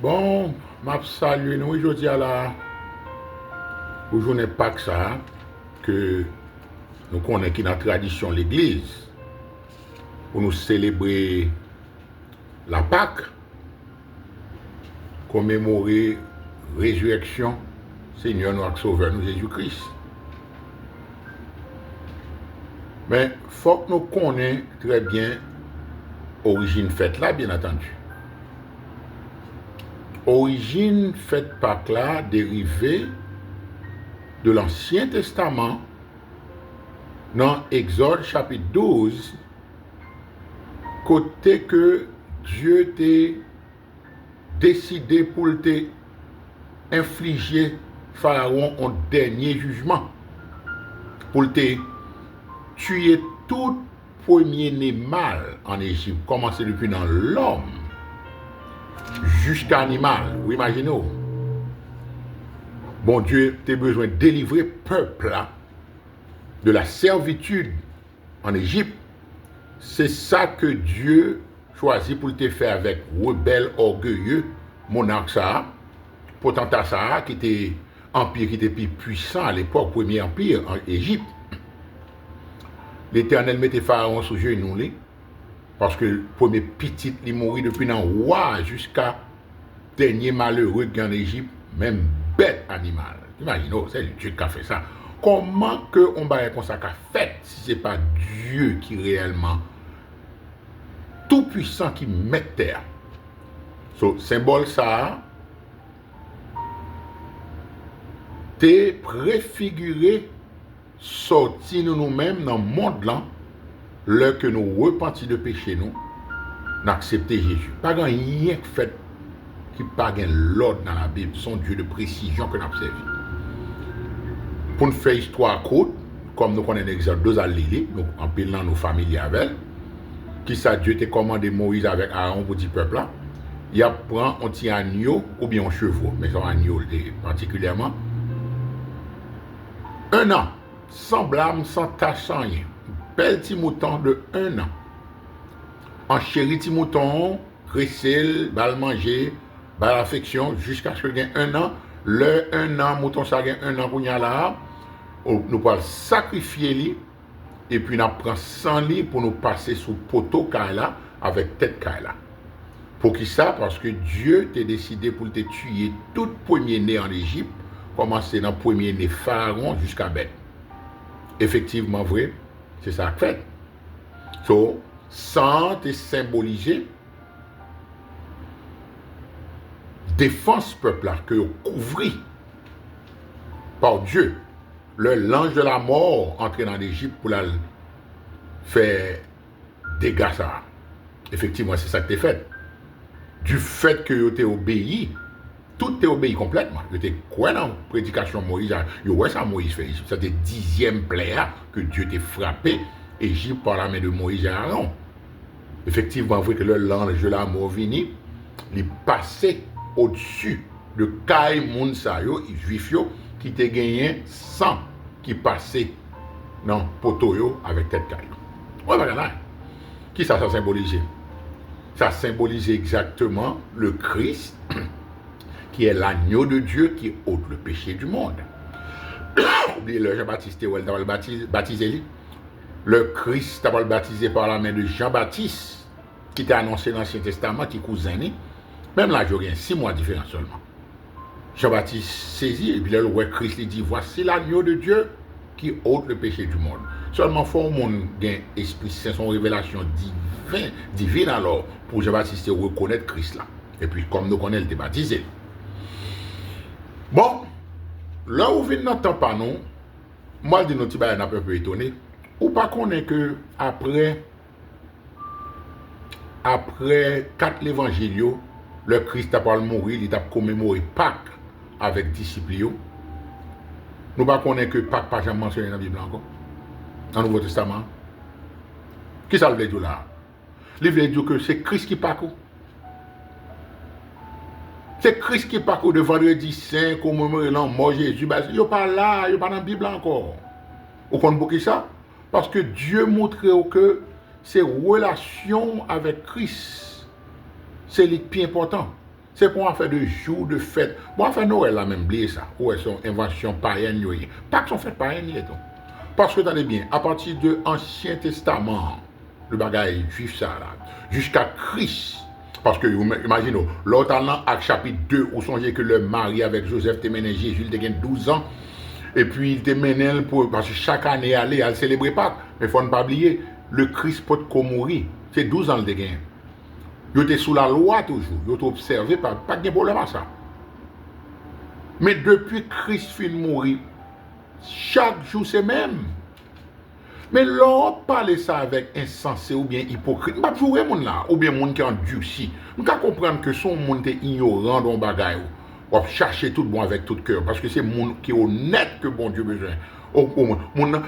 Bon, m'a salué nous aujourd'hui à la journée Pâques ça que nous connaissons qui dans la tradition de l'église pour nous célébrer la Pâques, commémorer résurrection Seigneur nous Sauveur nous Jésus-Christ. Mais il faut que nous connaissions très bien l'origine faite là, bien entendu. Origine faite Pâques là dérivée de l'Ancien Testament dans Exode chapitre 12, côté que Dieu t'a décidé pour te infliger Pharaon un dernier jugement, pour te tuer tout premier-né mâle en Égypte, commencé depuis dans l'homme jusqu'à l'animal. Vous imaginez? Bon Dieu, tu as besoin de délivrer le peuple là, de la servitude en Égypte. C'est ça que Dieu choisit pour te faire avec rebelle orgueilleux, monarque ça, potentat ça, qui était empire qui était plus puissant à l'époque, premier empire en Égypte. L'Éternel mettait Pharaon sous genoux, parce que le premier petit, il mourit depuis dans roi jusqu'à dernier malheureux en Égypte, même bête animal. Imaginez, c'est Dieu qui a fait ça. Comment que on va comme ça qu'a fait si ce n'est pas Dieu qui réellement tout puissant qui met terre. So, symbole ça, t'es préfiguré sorti nous-mêmes dans le monde là, l'heure que nous repentis de péché nous, n'accepter Jésus. Pas grand rien fait qui pas l'ordre dans la Bible, son Dieu de précision que nous avons servi. Pour nous faire histoire courte, comme nous connaissons l'exemple 2 à Lili, nous en pilant nos familles avec, qui ça Dieu t'a commandé Moïse avec Aaron pour dire peuple là, il prend un petit agneau ou bien un chevreau, mais son agneau particulièrement, 1 an, sans blâme, sans tâche, sans rien. Bel petit mouton de 1 an. En chéri petit mouton, récel, bal manger, bal affection, jusqu'à ce qu'il y ait 1 an. Le 1 an, mouton ça gagne 1 an qu'on y a là, nous pouvons sacrifier lui, et puis nous prenons 100 lit pour nous passer sous poteau là avec tête là. Pour qui ça? Parce que Dieu t'a décidé pour te tuer tout premier-né en Égypte, commencer dans le premier-né Pharaon jusqu'à Beth. Effectivement vrai, c'est ça que fait. So, sans te symboliser défense peuple là que couvrit par Dieu. L'ange de la mort entré dans l'Égypte pour la faire dégâts ça. Effectivement, c'est ça que tu fait. Du fait que tu es obéi, tout est obéi complètement. Tu es quoi dans la prédication de Moïse? Ouais, ça Moïse fait. C'était 10e plaie que Dieu t'a frappé Égypte par la main de Moïse et Aaron. Effectivement, vrai que l'ange de la mort vini, il passait au-dessus de Kai Mounsayo, juif qui t'a gagné 100 qui passait dans poteau avec tête Kai. Ouais, voilà. Qui ça symbolise? Ça symbolise exactement le Christ qui est l'agneau de Dieu qui ôte le péché du monde. Oubliez le Jean-Baptiste, où elle t'a baptisé. Le Christ t'a baptisé par la main de Jean-Baptiste, qui t'a annoncé dans l'Ancien Testament, qui est cousin. Même là, j'ai 6 mois de différence seulement. Jean-Baptiste saisit, et puis là, le Christ lui dit, voici l'agneau de Dieu qui ôte le péché du monde. Seulement, il faut que le monde ait Esprit Saint, son révélation divine alors, pour Jean-Baptiste reconnaître Christ là. Et puis, comme nous connaissons, il est baptisé. Bon, là où vient notre pas nous, moi, je dis, nous sommes un peu étonnés, ou pas qu'on est que après 4 évangiles, le Christ a pas mourir, il a commémoré Pâques avec disciples. Nous ne connaissons que Pâques pas jamais mentionné dans la Bible encore, dans le Nouveau Testament. Qui ça veut dire là? Il veut dire que c'est Christ qui Pâques. C'est Christ qui Pâques de vendredi saint, commémorer la mort Jésus. Il n'est pas là, il n'est pas dans la Bible encore. Vous comprenez ça? Parce que Dieu montre que ses relations avec Christ, c'est le plus important. C'est pour faire de jours de fête. Pour faire Noël, là même, oubliez ça. Ouais, son invention païenne, pas que son fête païenne, et tout. Parce que, attendez bien, à partir de l'Ancien Testament, le bagage juif, ça, là, jusqu'à Christ, parce que, imaginez, l'autre an, à chapitre 2, où songez que le mari avec Joseph te mené Jésus, il a 12 ans, et puis il te mené parce que chaque année, elle célébrer Pâques. Mais il ne faut pas oublier, le Christ peut mourir. C'est 12 ans le dégain. Vous êtes sous la loi toujours. Vous êtes observé, pas de problème à ça. Mais depuis Christ fin mourir, chaque jour c'est même. Mais l'on parle ça avec insensé ou bien hypocrite. Je ne sais pas si là, ou bien monde qui est endurci. Je peux comprendre que son monde est ignorant dans le bagage. On va chercher tout bon avec tout cœur. Parce que c'est monde qui est honnête que bon Dieu besoin.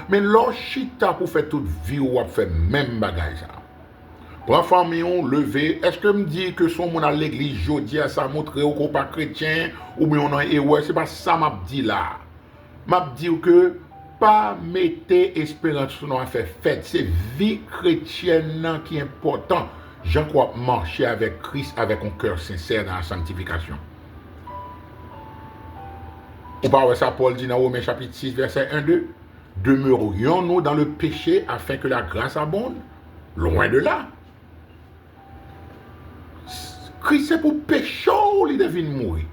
Mais l'on chita pour faire toute vie ou va faire même bagage ça. Pour la famille, levé, est-ce que me dit que son monde à l'église, jeudi, ça montre qu'on pas chrétien, ou bien on est ouais, c'est pas ça m'a dit là. M'a dit que pas mettez espérance sur nous à faire fête, c'est vie chrétienne qui est important. Je crois marcher avec Christ avec un cœur sincère dans la sanctification. On parle ça, Paul dit dans Romains chapitre 6, verset 1-2. Demeurions-nous dans le péché afin que la grâce abonde? Loin de là. Christ c'est pour pécher, il devait mourir.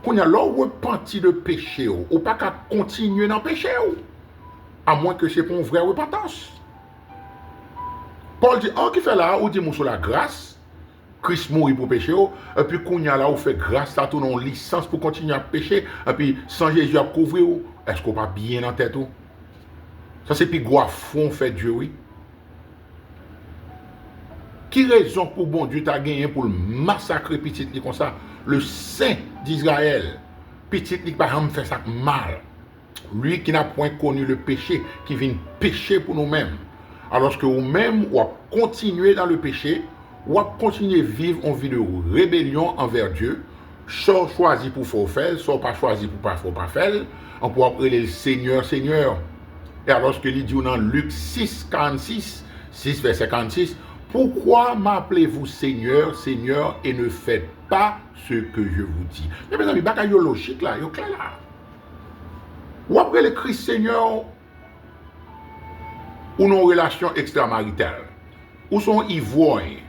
Quand il y a l'on repenti de péché, ou pas qu'à continuer dans le péché, à moins que c'est pour une vraie repentance. Paul dit, en qui fait là, ou dit sur la grâce, Christ mourit pour pécher, et puis quand il y a là, on fait grâce, ça tourne en licence pour continuer à pécher, et puis sans Jésus à couvrir, est-ce qu'on va bien en tête? Ça c'est puis gros fond fait Dieu, oui. Qui raison pour bon Dieu t'a gagné pour le massacrer petit comme ça? Le saint d'Israël, petit qui par exemple fait ça mal. Lui qui n'a point connu le péché, qui vient pécher pour nous-mêmes. Alors que vous-même, vous continuez dans le péché, vous continuez à vivre en vie de rébellion envers Dieu, soit choisi pour faire, soit pas choisi pour pas faire, on peut appeler le Seigneur, Seigneur. Et alors que il dit dans Luc 6, 46, 6 verset 46, pourquoi m'appelez-vous Seigneur, Seigneur, et ne faites pas ce que je vous dis? Mais mes amis, il y a logique là, il y a clair là. Ou après le Christ Seigneur, ou non relation extramaritale, ou sont ivoiriens,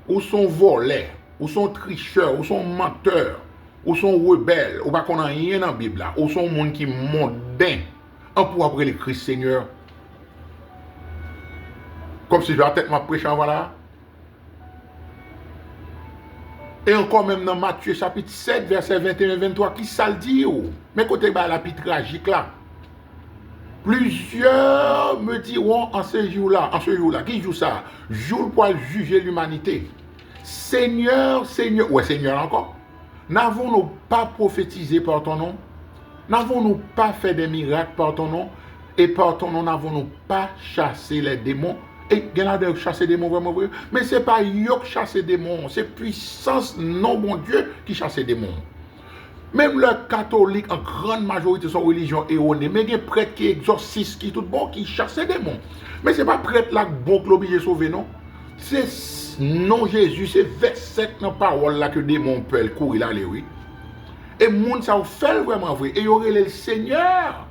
ou sont volés, ou sont tricheurs, ou sont menteurs, ou sont rebelles, ou pas qu'on a rien dans la Bible là, ou sont monde qui mondain, on pour après le Christ Seigneur. Comme si je vais peut-être prêcher voilà. Et encore même dans Matthieu chapitre 7, verset 21-23, qui ça le dit? Mais côté la plus tragique là. Plusieurs me diront en ce jour-là, qui joue ça? Jour pour juger l'humanité. Seigneur, Seigneur, ouais Seigneur encore. N'avons-nous pas prophétisé par ton nom? N'avons-nous pas fait des miracles par ton nom? Et par ton nom, n'avons-nous pas chassé les démons? Et il y en a de chasser des démons vraiment vrai. Mais ce n'est pas yo qui chasse des démons. C'est puissance non bon Dieu qui chasse des démons. Même les catholiques, en grande majorité, sont religion erronée. Mais il y a des prêtres qui exorcisent, qui tout bon, qui chassent des démons. Mais ce n'est pas prêtre là bon qui l'oblige sauver, non. C'est non Jésus, c'est verset dans la parole là que les démons peuvent courir là, oui. Et le monde, ça fait vraiment vrai. Et il y aurait le Seigneur.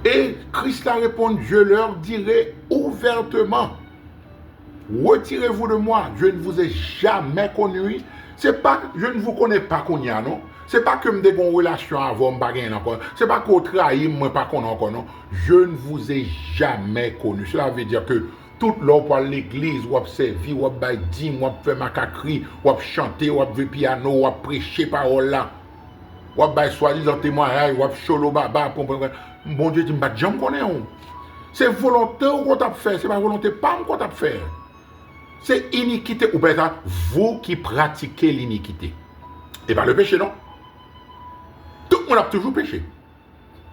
Et Christ a répondu, je leur dirai ouvertement, retirez-vous de moi, je ne vous ai jamais connu. C'est pas, je ne vous connais pas qu'on y a, non? C'est pas que me des bonnes relations avant me bagarre encore. C'est pas qu'on trahit moi pas qu'on encore, non? Je ne vous ai jamais connu. Cela veut dire que tout l'heure pour l'église, ou servi, ou dîme, ou faire macacri, ou chanter, ou jouer piano, ou prêcher parole là. Ou soi-disant témoignage, ou cholo baba, bon Dieu dit, je ne connais pas. C'est volonté ou qu'on t'a fait, c'est pas volonté, pas qu'on t'a fait. C'est iniquité, ou peut-être vous qui pratiquez l'iniquité. Et pas le péché, non? Tout le monde a toujours péché.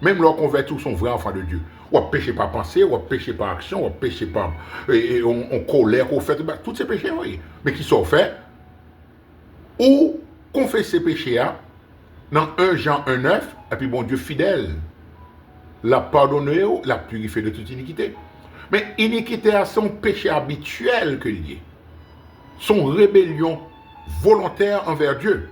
Même lorsqu'on convertit tous son vrai enfant de Dieu. Ou péché par pensée, ou péché par action, ou péché par en colère, ou fait, tous ces péchés, oui. Mais qui sont faits, ou confesser péché, dans 1 Jean 1,9, et puis bon Dieu fidèle, l'a pardonné, l'a purifié de toute iniquité. Mais iniquité a son péché habituel que lié. son rébellion volontaire envers Dieu.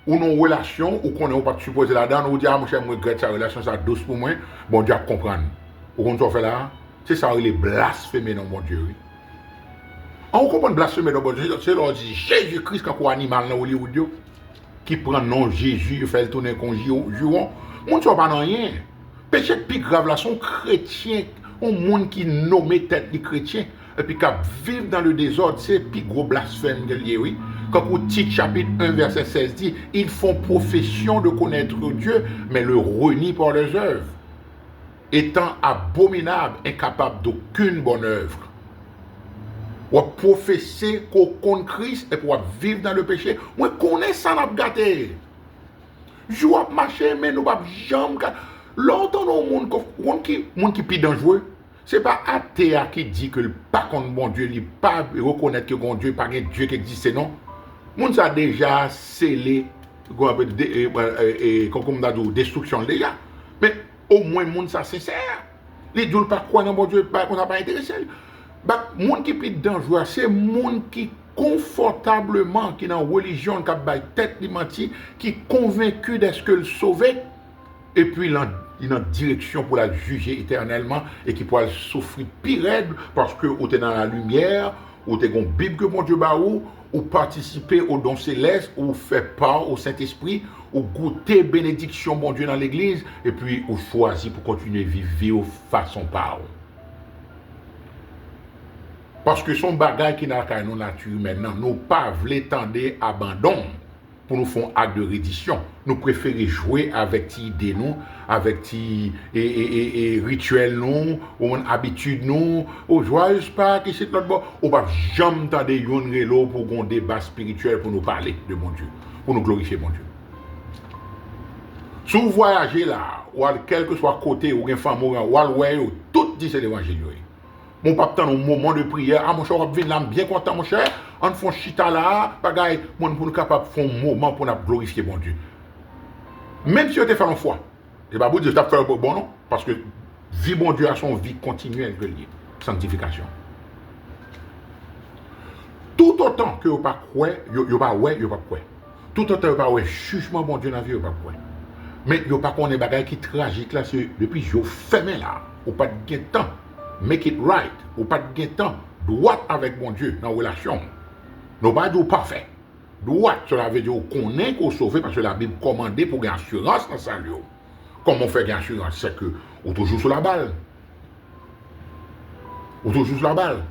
Ou non relation, ou qu'on n'est pas supposé là-dedans, ou dit, ah, mon cher, moi, regrette sa relation, ça douce pour moi, bon Dieu a comprendre. Ou qu'on fait là, c'est ça, il est blasphémé dans mon Dieu. Oui. On comprend blasphémer dans mon Dieu, c'est là, dit Jésus-Christ, quand on animal dans Hollywood, qui prend non Jésus, il fait le tourner qu'on juron. Mon Dieu, pas rien. Péché plus grave là, son chrétien, un monde qui nomme tête de chrétien, et puis qui vivent dans le désordre, c'est plus gros blasphème que lié, oui. Quand au titre chapitre 1, verset 16 dit, ils font profession de connaître Dieu, mais le renient par leurs œuvres, étant abominables, incapables d'aucune bonne œuvre. Ou professer qu'on connaît Christ et pour vivre dans le péché. Moi, connais ça, n'a pas gâté. Je vais marcher, mais nous ne pouvons jamais gâter. Longtemps, le monde qui est plus dangereux, ce n'est pas athée qui dit que le pas contre bon Dieu, il ne pas reconnaître que bon Dieu, pas un Dieu qui existe, non. Le monde a déjà scellé, comme on dit, destruction déjà. Mais au moins, le monde ça sincère. Les dieux ne pas croire dans bon Dieu, qu'on n'a pas intéressé. Le monde qui est plus dangereux, c'est le monde qui confortablement, qui est dans la religion, qui a la tête de mentir, qui est convaincu d'être que le sauver, et puis il est en direction pour la juger éternellement, et qui pourra souffrir pire parce que vous êtes dans la lumière, ou tu as une Bible que mon Dieu bat ou participer au don céleste, ou faire part au Saint-Esprit, ou goûter bénédiction mon Dieu dans l'église, et puis ou choisir pour continuer à vivre façon par. Parce que son bagage qui n'a pas nos nature maintenant, nous pas voulons tendre abandon pour nous faire un acte de reddition. Nous préférons jouer avec tes idées, nous, avec tes rituels, nous, ou habitudes, nous, au joyeux Pâques, et c'est l'autre bord. On ne va jamais tendre yon relo pour un débat spirituel pour nous parler de mon Dieu, pour nous glorifier mon Dieu. Si vous voyagez là, ou quel que soit côté, ou une femme, ou tout dit c'est l'évangile. Mon papa dans un moment de prière, ah mon cher, on va venir bien content mon cher, on fait chita là, bagaille, mon pour nous capable faire un moment pour nous glorifier mon Dieu. Même si on te fait une fois, c'est pas vous dire que tu fait bon non, parce que vie bon Dieu a son vie continuelle de lier, sanctification. Tout autant que vous pas croire, vous pas ouais, vous pas croire. Tout autant que vous pas ouais jugement bon Dieu dans la vie, vous pas croire. Mais vous pas connaît bagaille qui tragique là, c'est depuis je fermé là, ou pas de temps. Make it right, ou pas de temps, droit avec mon Dieu dans la relation. Nous pas dire parfait. Droit, cela veut dire qu'on est qu'on sauve parce que la Bible commande pour gagner assurance dans sa vie. Comment on fait gagner assurance? C'est que on toujours sur la balle. On toujours sur la balle.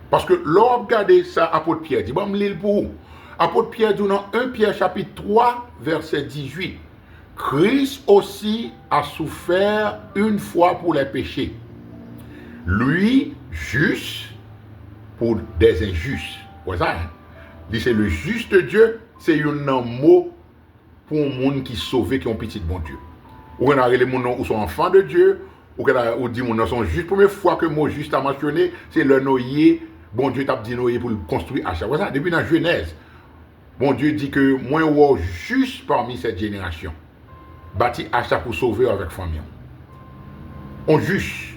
Parce que l'on regarde ça, apôtre Pierre dit, bon, je lis pour vous. Apôtre Pierre dit dans 1 Pierre chapitre 3, verset 18. Christ aussi a souffert une fois pour les péchés. Lui, juste pour des injustes. Voilà. C'est le juste Dieu, c'est un mot pour un monde qui sauvé, qui est un petit bon Dieu. Ou on a les gens qui sont enfants de Dieu, ou on dit qu'ils sont justes. Première fois que le mot juste a mentionné, c'est le noyer. Bon Dieu t'a dit noyer pour le construire à chaque fois. Depuis la Genèse, bon Dieu dit que moi, je suis juste parmi cette génération. Bâti achat pour sauver avec famille. On juste,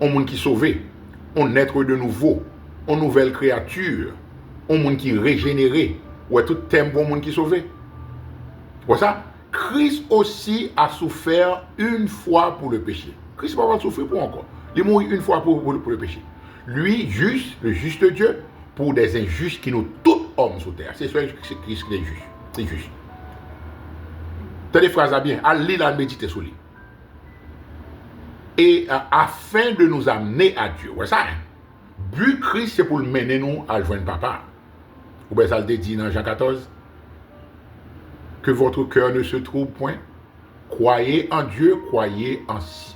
on monde qui sauvé, on naître de nouveau, on nouvelle créature, on monde qui régénéré, ouais tout thème bon monde qui sauvé. Voilà ça. Christ aussi a souffert une fois pour le péché. Christ n'a pas souffert pour encore. Il est mort une fois pour le péché. Lui, juste, le juste Dieu, pour des injustes qui nous tous hommes sur terre. C'est Christ qui est juste. C'est juste. Tenez phrases à bien, allez la méditer sur lui. Et afin de nous amener à Dieu. Ouais, ça, hein? But Christ, c'est pour le mener nous à joindre papa. Ou bien ça le dit dans Jean 14. Que votre cœur ne se trouve point. Croyez en Dieu, croyez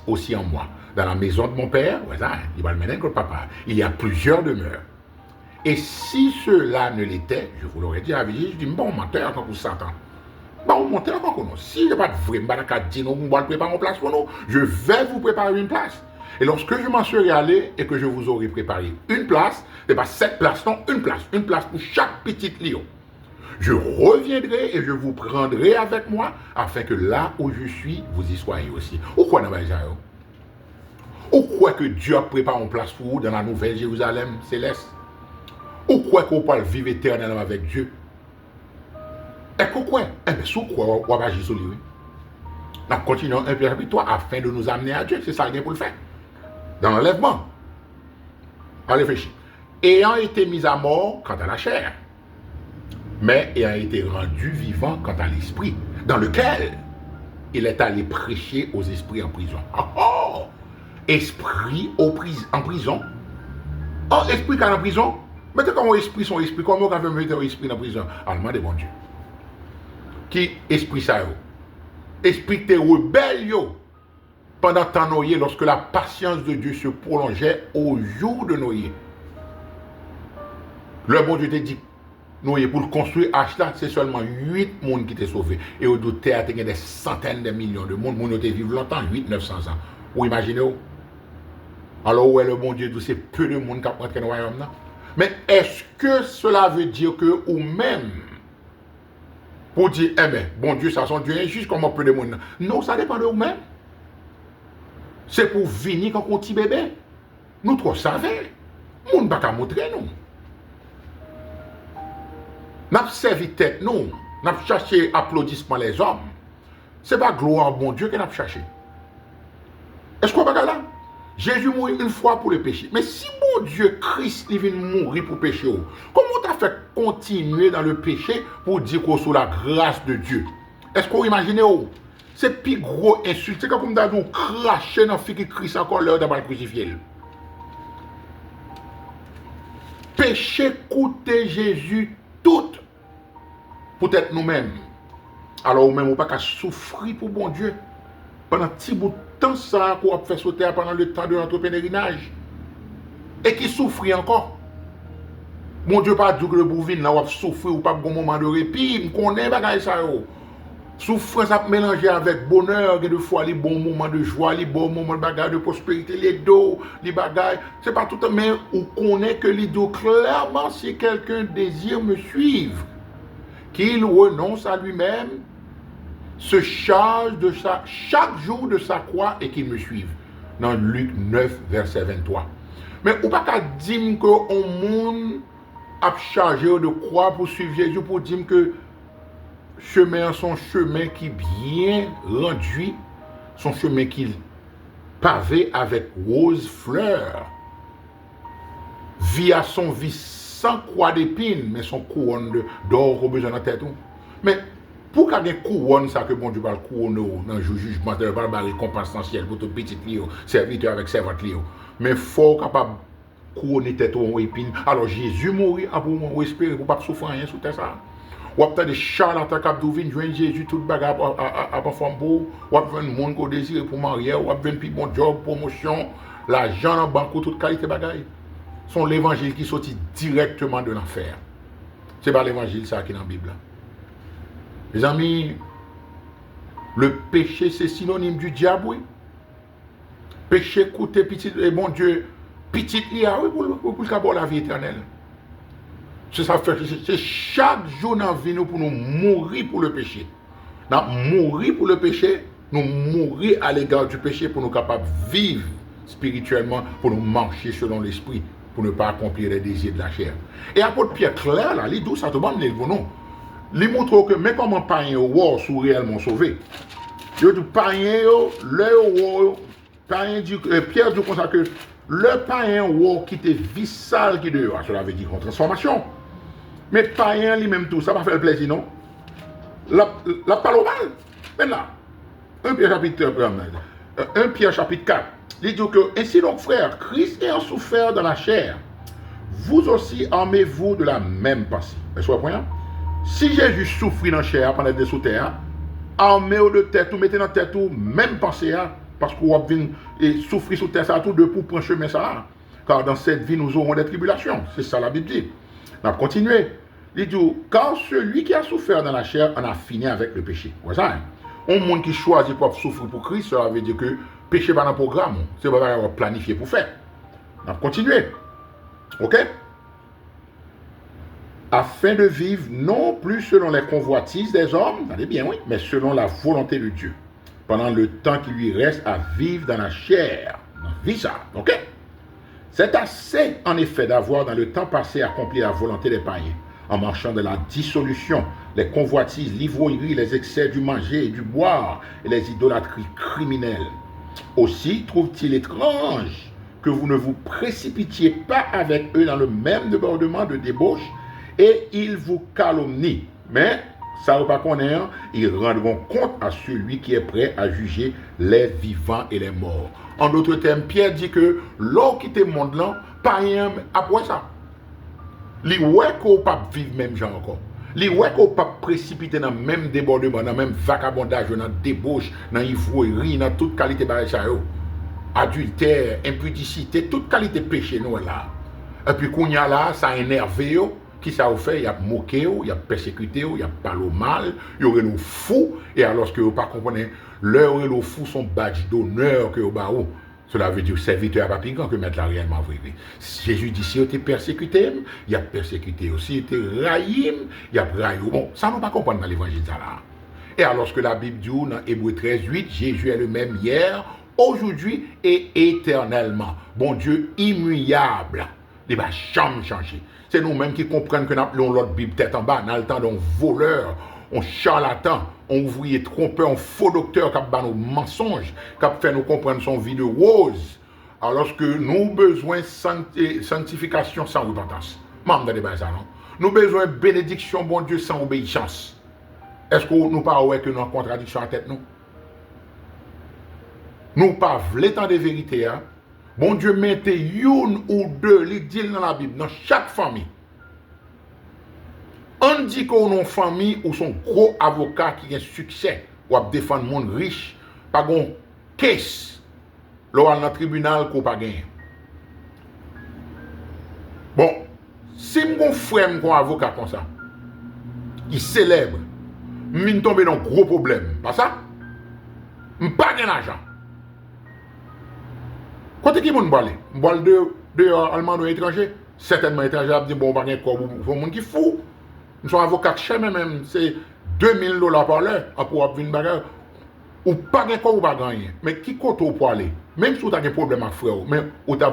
aussi en moi. Dans la maison de mon père, ouais, ça, hein? Il va le mener avec papa. Il y a plusieurs demeures. Et si cela ne l'était, je vous l'aurais dit à Vigile, je dis, bon, menteur, quand vous s'entendez. On monte encore non. Si il n'y a pas de vrai, on va préparer une place pour nous. Je vais vous préparer une place. Et lorsque je m'en serai allé et que je vous aurai préparé une place, ce n'est pas 7 places, non, une place pour chaque petite lion. Je reviendrai et je vous prendrai avec moi afin que là où je suis, vous y soyez aussi. Ou quoi dans Israël? Ou quoi que Dieu a préparé une place pour vous dans la nouvelle Jérusalem céleste? Ou quoi qu'on peut vivre éternellement avec Dieu? Et pourquoi? Eh bien, sous quoi on va agir sur lui? Nous continuons 1 Pierre chapitre 3 afin de nous amener à Dieu. C'est ça qu'il y a pour le faire. Dans l'enlèvement. On réfléchit. Ayant été mis à mort quant à la chair, mais ayant été rendu vivant quant à l'esprit, dans lequel il est allé prêcher aux esprits en prison. Oh! Esprit en prison? Oh, esprit en prison? Mais comment esprit son esprit? Comment on va mettre un esprit en prison? Allemand de bon Dieu. Qui esprit ça? Esprit de rebelle pendant tant Noé, lorsque la patience de Dieu se prolongeait au jour de Noé. Le bon Dieu te dit, Noé, pour le construire, là, c'est seulement 8 personnes qui étaient sauvés. Et au douter, il y a des centaines de millions de monde, qui ont vécu longtemps, 800-900 ans. Vous imaginez? Alors, où est le bon Dieu? C'est peu de monde qui a rentré dans le royaume. Mais est-ce que cela veut dire que, ou même, pour dire, eh bien, bon Dieu, ça son Dieu injuste, comment peu de monde? Non, ça dépend de vous-même. C'est pour venir quand on petit bébé. Nous trop savons. Nous ne pouvons pas montrer, nous. Nous avons servi tête, nous. Nous avons cherché applaudissement les hommes. Ce n'est pas gloire, bon Dieu, que nous avons cherché. Est-ce qu'on va là? Jésus mourit une fois pour le péché. Mais si mon Dieu, Christ, il vient mourir pour le péché, comment tu as fait continuer dans le péché pour dire qu'on est sous la grâce de Dieu? Est-ce qu'on imagine? C'est plus gros insulte. C'est comme si on cracher dans le fils qui Christ encore l'heure d'avoir crucifié. Péché coûter Jésus tout. Peut-être nous-mêmes. Alors, nous-mêmes, on ne peut pas souffrir pour bon Dieu. Pendant un petit bout de temps, ça, qu'on a fait sauter pendant le temps de notre pèlerinage. Et qui souffre encore. Mon Dieu, pas dit que le bouvin, là, on a souffert ou pas bon moment de répit. On connaît pas ça. Souffrance à mélanger avec bonheur, et de fois les bons moments de joie, les bons moments de bagarre, de prospérité, les dos, les bagailles. C'est pas tout, mais on connaît que les dos clairement, si quelqu'un désire me suivre, qu'il renonce à lui-même, se charge de chaque jour de sa croix et qu'il me suive. Dans Luc 9, verset 23. Mais on ne peut pas dire qu'on monde a chargé de croix pour suivre Jésus, pour dire que chemin, son chemin qui bien rendu, son chemin qui pavé avec rose fleurs, via son vie sans croix d'épines, mais son couronne d'or au besoin de la tête. Mais pour qu'il y ait une couronne, ça que bon Dieu va le couronner dans le jugement, il va le récompense essentielle pour tout petit serviteur avec servante. Mais il faut capable couronner tête en épines. Alors Jésus mourit pour espérer, pour ne pas souffrir rien sous ça. Ou après des charlatans qui viennent joindre Jésus, tout bagarre à forme beau, ou après un monde qu'on désire pour marier, ou après un plus bon job, promotion, l'argent en banque, toute qualité de bagaille. C'est l'évangile qui sortit directement de l'enfer. Ce n'est pas l'évangile ça qui est dans la Bible. Mes amis, le péché c'est synonyme du diable, oui. Péché coûte petit, et bon Dieu, petit lia, oui, pour le la vie éternelle. C'est ça fait, c'est chaque jour dans la vie nous pour nous mourir pour le péché. Nous mourir pour le péché, nous mourir à l'égard du péché pour nous capables de vivre spirituellement, pour nous marcher selon l'esprit, pour ne pas accomplir les désirs de la chair. Et apôtre Pierre clair là, il dit ça te demande les non. Il montre que même comme un païen ou sont réellement sauvés. Il dit païen le païen dit Pierre dit comme ça que le païen ou qui était vissal qui dehors, cela veut dire une transformation. Mais païen lui-même tout, ça va faire le plaisir, non? La parole mal. Maintenant, 1 Pierre chapitre 4, il dit que, ainsi donc frères, Christ ayant souffert dans la chair, vous aussi armez-vous de la même pensée. Est-ce que vous comprenez? Si Jésus souffrit dans la chair pendant des sous terre, armez-vous de tête, ou mettez dans la tête, ou même pensée, parce que vous avez souffrir sous terre, ça tout de pour prendre chemin ça. Car dans cette vie, nous aurons des tribulations. C'est ça la Bible dit. On va continuer. Il dit, car celui qui a souffert dans la chair en a fini avec le péché. Vous voyez ça? Un monde qui choisit pour souffrir pour Christ, ça veut dire que le péché va dans le programme. C'est pas avoir planifié pour faire. On va continuer. Ok? Afin de vivre non plus selon les convoitises des hommes, allez bien, oui, mais selon la volonté de Dieu. Pendant le temps qui lui reste à vivre dans la chair. Vie ça, ok? C'est assez, en effet, d'avoir dans le temps passé accompli la volonté des païens, en marchant de la dissolution, les convoitises, l'ivrognerie, les excès du manger et du boire, et les idolâtries criminelles. Aussi trouve-t-il étrange que vous ne vous précipitiez pas avec eux dans le même débordement de débauche, et ils vous calomnient. Mais, ça ne va pas connaître, ils rendront compte à celui qui est prêt à juger les vivants et les morts. En d'autres termes, Pierre dit que l'eau qui te monde là, pas rien après ça. Li ouais qu'on pas vivre même gens encore. Li ouais qu'on pas précipiter dans même débordement, dans même vagabondage, dans débauche, dans ivrognerie, dans toute qualité de ça yo. Adultère, impudicité, toute qualité péché nous là. Et puis qu'on y a là, ça énerve yo. Qui ça vous fait? Il y a moqué, il y a persécuté, il y a parlé mal, il y aurait nous fous, et alors que vous ne comprenez pas, l'heure et le fou sont badge d'honneur que vous avez. Cela veut dire serviteur à papigan que mettre la réellement vrai. Jésus dit si vous êtes persécuté, il y a persécuté aussi, il y a raïm, il y a raïm. Bon, ça ne va pas comprendre dans l'évangile là. Et alors que la Bible dit dans Hébreux 13, 8, Jésus est le même hier, aujourd'hui et éternellement. Bon Dieu immuable. Il ne va jamais changer. C'est nous-mêmes qui comprenons que nous avons l'autre Bible tête en bas, dans le temps d'un voleur, un charlatan, un ouvrier trompeur, un faux docteur qui a nos mensonges, qui a fait nous comprendre son vie de rose. Alors que nous avons besoin de sanctification sans repentance. Nous avons besoin de bénédiction, bon Dieu, sans obéissance. Est-ce que nous ne parlons pas que nous avons une contradiction en tête, nous? Nous ne parlons pas le temps de vérité, hein? Bon Dieu mettez une ou deux, il dit dans la Bible, dans chaque famille. On dit qu'on a une famille où son gros avocat qui a un succès, ou a défendre le monde riche, pas de case, dans le tribunal qu'on n'a pas gagné. Bon, si mon frère a un avocat comme ça, il célèbre, je tombe dans un gros problème, pas ça? Je n'ai pas d'argent. Quand qui moun balé? M'bal de allemand ou étranger? Certainement étranger a dit bon pas gen quoi pour moun qui fou. Nous sommes avocats cher même c'est $2000 par l'heure pour venir bagarre. Ou pas gen quoi ou pas gagner. Mais qui compte pour aller? Même si tu as un problème avec frère, mais ou t'as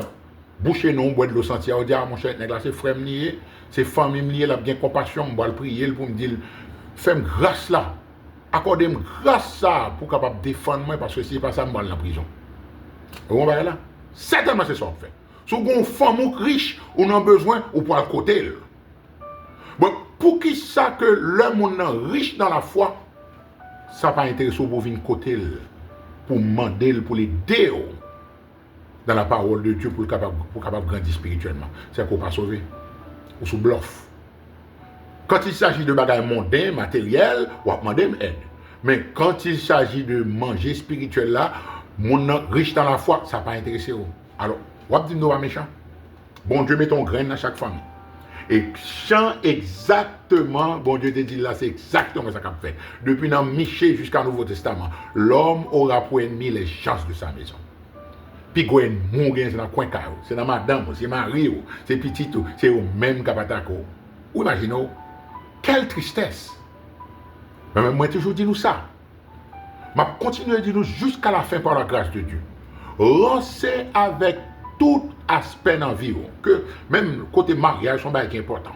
bouché non boire de l'eau sentière, on dit ah mon cher nèg là c'est frère lié, c'est famille lié, là bien compassion, m'bal prier pour me dire fais-moi grâce là. Accordez-moi grâce ça pour capable défendre moi parce que si pas ça m'bal en prison. Vous voyez là? Certainement c'est ça qu'on fait. Si vous avez une femme riche, on a besoin, ou pour le côté. Bon, pour qui ça que l'homme riche dans la foi, ça pas intéressant pour venir côté, pour demander, pour l'aider dans la parole de Dieu pour capable grandir spirituellement. C'est qu'on pas sauver. Ou sous bluff. Quand il s'agit de bagages mondains, matériels, on va demander aide. Mais quand il s'agit de manger spirituel là, mon riche dans la foi, ça n'a pas intéressé. Alors, on va dire nous pas méchant. Bon Dieu met ton grain dans chaque famille. Et chant exactement, bon Dieu te dit là, c'est exactement ça qu'on fait. Depuis dans Michée jusqu'à Nouveau Testament, l'homme aura pour ennemi les gens de sa maison. Puis quand il mourir dans le coin, c'est dans madame, c'est mari, c'est petit, c'est au même capataco. Ou imaginez, quelle tristesse. Mais moi, toujours dit nous ça. Je continue à dire jusqu'à la fin par la grâce de Dieu. Lancez avec tout aspect dans la vie. Que même côté mariage, c'est un qui est important.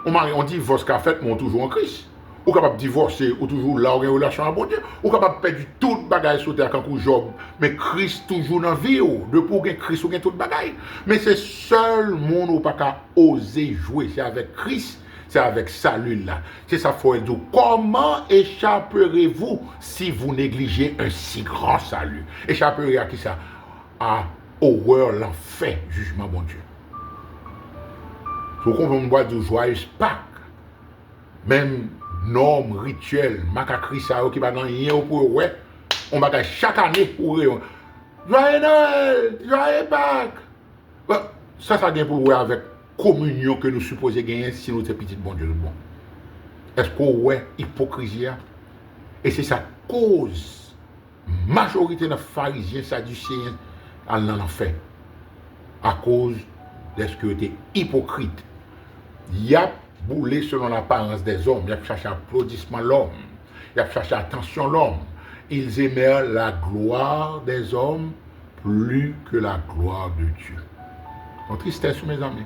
On divorce qu'à fait, mais on est toujours en Christ. Ou capable de divorcer, ou toujours là, ou une relation à bon Dieu. Ou capable de perdre tout bagage sur terre quand on Job. Mais Christ toujours dans la vie. Depuis qu'on Christ, on a tout bagage. Mais c'est seul monde où pas qu'à oser jouer. C'est avec Christ. C'est avec salut là. C'est ça faut dire. Comment échapperez-vous si vous négligez un si grand salut? Échapperez à qui ça? À horreur, l'enfer, jugement bon Dieu. Vous comprenez, on voit du joyeux Pâques. Même normes, rituels, macacris, ça qui va gagner pour ouais. On va chaque année pour eux. Joyeux Noël, joyeux Pâques. Ça vient pour ouais avec communion que nous supposons gagner si nous sommes petits bon Dieu. Bon. Est-ce qu'on est hypocrisie? Et c'est sa cause. Majorité des pharisiens, sadducéens, en l'enfer. À cause de ce que était hypocrite. Il y a boulé selon l'apparence des hommes. Il y a cherché applaudissement l'homme. Il y a cherché attention l'homme. Ils aimaient la gloire des hommes plus que la gloire de Dieu. En tristesse, mes amis.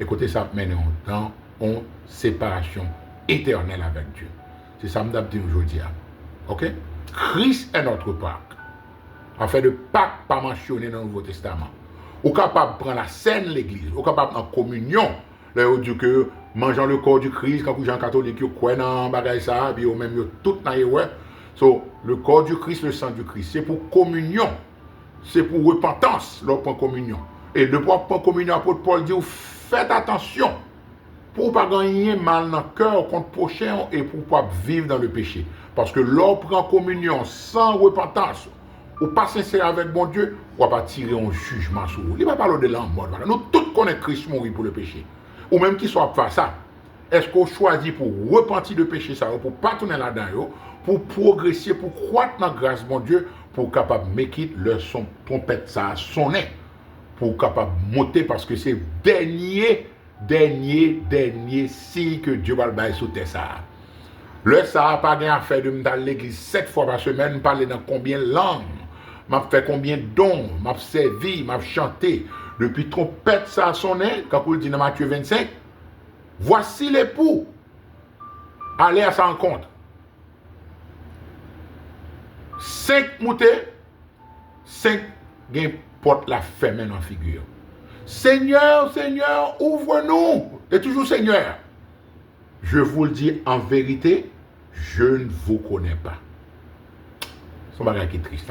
Écoutez, ça mène dans une séparation éternelle avec Dieu. C'est ça que je dis aujourd'hui. Ok? Christ est notre Pâque. En fait, le Pâque pas mentionné dans le Nouveau Testament. Ou capable de prendre la scène de l'église, ou capable en communion. Là, on dit que mangeant le corps du Christ, quand les gens catholiques croient dans bagay ça, puis ou même tout dans les ouais. So, le corps du Christ, le sang du Christ, c'est pour communion. C'est pour repentance, leur prendre communion. Et de pouvoir prendre communion, l'apôtre Paul dit, faites attention pour ne pas gagner mal dans le cœur contre le prochain et pour ne pas vivre dans le péché. Parce que l'on prend communion sans repentance, ou pas sincère avec bon Dieu, on va pas tirer un jugement sur vous. Il ne va pas parler de la mort. Nous tous connaissons Christ mourir pour le péché. Ou même qu'il soit pas ça. Est-ce qu'on choisit pour repentir de péché ça, pour ne pas tourner là-dedans, pour progresser, pour croître dans la grâce de mon Dieu, pour capable de make it, le son trompette ça a sonné, pour capable de monter parce que c'est dernier signe que Dieu va le bailler sous terre ça. Le ça n'a pas rien à faire de me dans l'église 7 fois par semaine, parler dans combien de langues, m'a fait combien de dons, m'a servi, m'a chanté. Depuis trompette ça a sonné, quand vous le dites dans Matthieu 25, voici l'époux. Allez à sa rencontre. 5 moutées, 5 gain porte la ferme en figure. Seigneur, Seigneur, ouvre-nous. Et toujours Seigneur. Je vous le dis en vérité, je ne vous connais pas. C'est un bagage qui est triste.